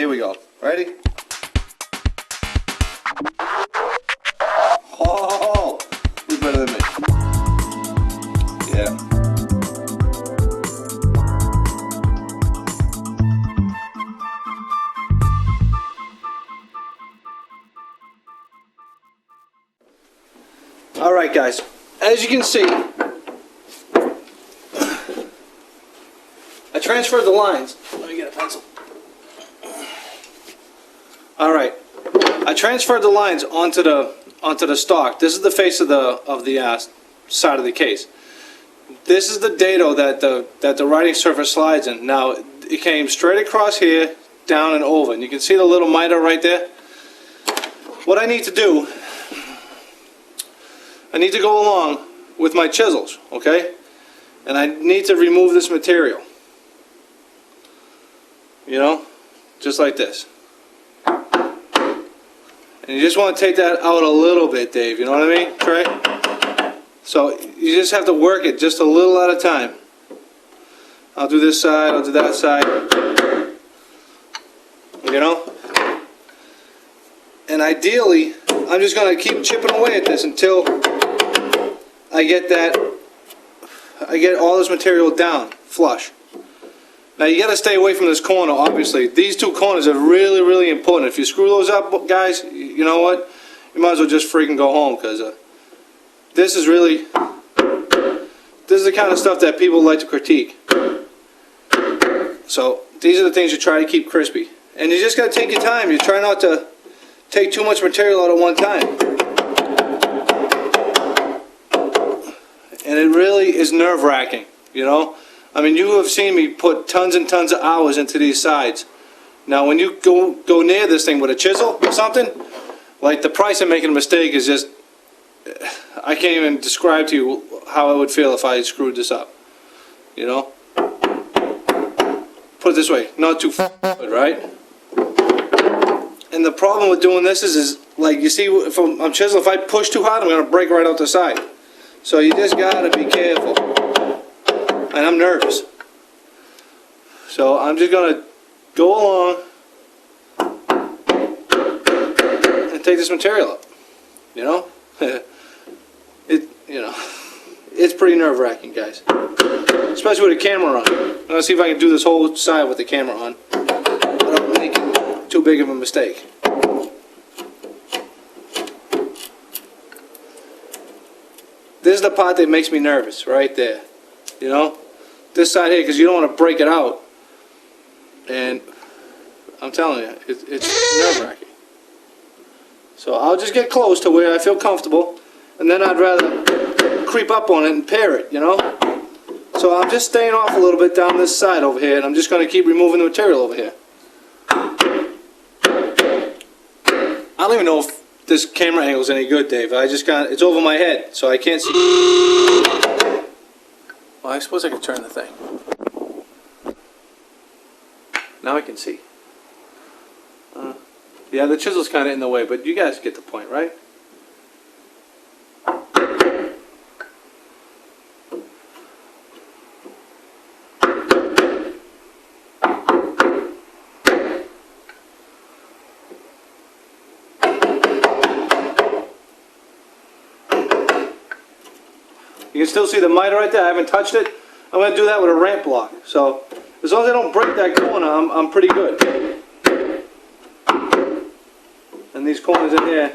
Here we go. Ready? Oh, who's better than me? Yeah. All right, guys. As you can see, I transferred the lines. Let me get a pencil. All right, I transferred the lines onto the stock. This is the face of the side of the case. This is the dado that the writing surface slides in. Now it came straight across here, down and over, and you can see the little miter right there. What I need to do, I need to go along with my chisels, okay? And I need to remove this material. You know, just like this. And you just want to take that out a little bit, Dave, you know what I mean, Trey? So you just have to work it just a little at a time. I'll do this side, I'll do that side. You know? And ideally, I'm just going to keep chipping away at this until I get all this material down, flush. Now you got to stay away from this corner, obviously. These two corners are really, really important. If you screw those up, guys, you know what? You might as well just freaking go home, because this is the kind of stuff that people like to critique. So these are the things you try to keep crispy. And you just got to take your time. You try not to take too much material out at one time. And it really is nerve-wracking, you know? I mean, you have seen me put tons and tons of hours into these sides. Now, when you go near this thing with a chisel or something, like the price of making a mistake is just, I can't even describe to you how I would feel if I screwed this up, you know? Put it this way, not too good, right? And the problem with doing this is like, you see, if I'm chiseling, if I push too hard, I'm going to break right out the side. So you just got to be careful. And I'm nervous. So I'm just going to go along and take this material up. You know? It's pretty nerve-wracking, guys. Especially with a camera on. I'm going to see if I can do this whole side with the camera on without making too big of a mistake. This is the part that makes me nervous, right there. You know? This side here, because you don't want to break it out. And I'm telling you, it's nerve-wracking. So I'll just get close to where I feel comfortable, and then I'd rather creep up on it and pair it, you know? So I'm just staying off a little bit down this side over here, and I'm just going to keep removing the material over here. I don't even know if this camera angle is any good, Dave. It's over my head, so I can't see. Well, I suppose I could turn the thing. Now I can see. Yeah, the chisel's kind of in the way, but you guys get the point, right? You can still see the miter right there. I haven't touched it. I'm going to do that with a ramp block. So as long as I don't break that corner, I'm pretty good. And these corners in here,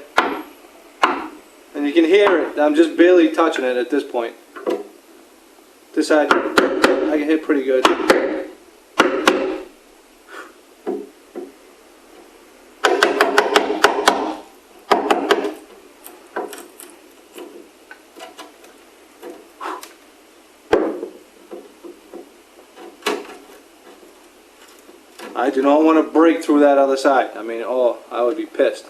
and you can hear it. I'm just barely touching it at this point. This side, I can hit pretty good. I do not want to break through that other side. I mean, oh, I would be pissed.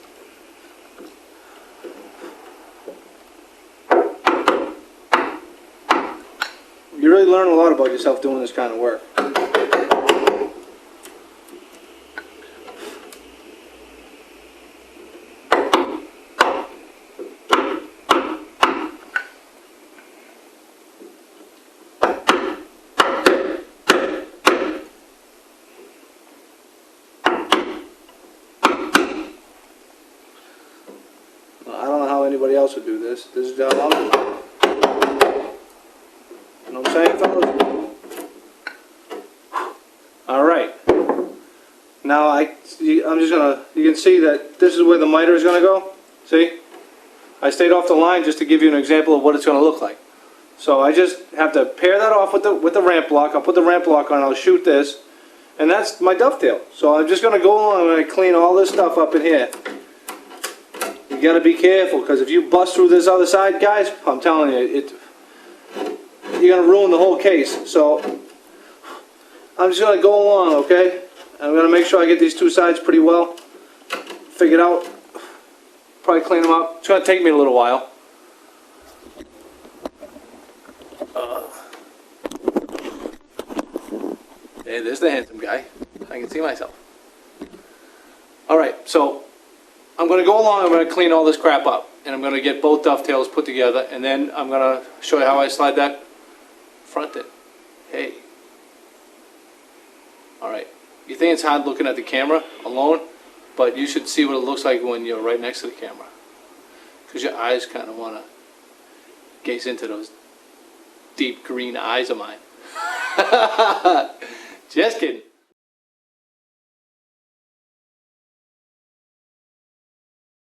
You really learn a lot about yourself doing this kind of work. This is how I'm doing it. You know what I'm saying, fellas? All right. Now I'm just gonna, you can see that this is where the miter is gonna go. See? I stayed off the line just to give you an example of what it's gonna look like. So I just have to pair that off with the ramp block. I'll put the ramp block on, I'll shoot this, and that's my dovetail. So I'm just gonna go along and I'm gonna clean all this stuff up in here. You gotta be careful, because if you bust through this other side, guys, I'm telling you, you're gonna ruin the whole case. So I'm just gonna go along, okay? I'm gonna make sure I get these two sides pretty well figured out. Probably clean them up. It's gonna take me a little while. Hey, there's the handsome guy. I can see myself. All right, so I'm going to go along, I'm going to clean all this crap up, and I'm going to get both dovetails put together, and then I'm going to show you how I slide that front in. Hey. All right. You think it's hard looking at the camera alone, but you should see what it looks like when you're right next to the camera, because your eyes kind of want to gaze into those deep green eyes of mine. Just kidding.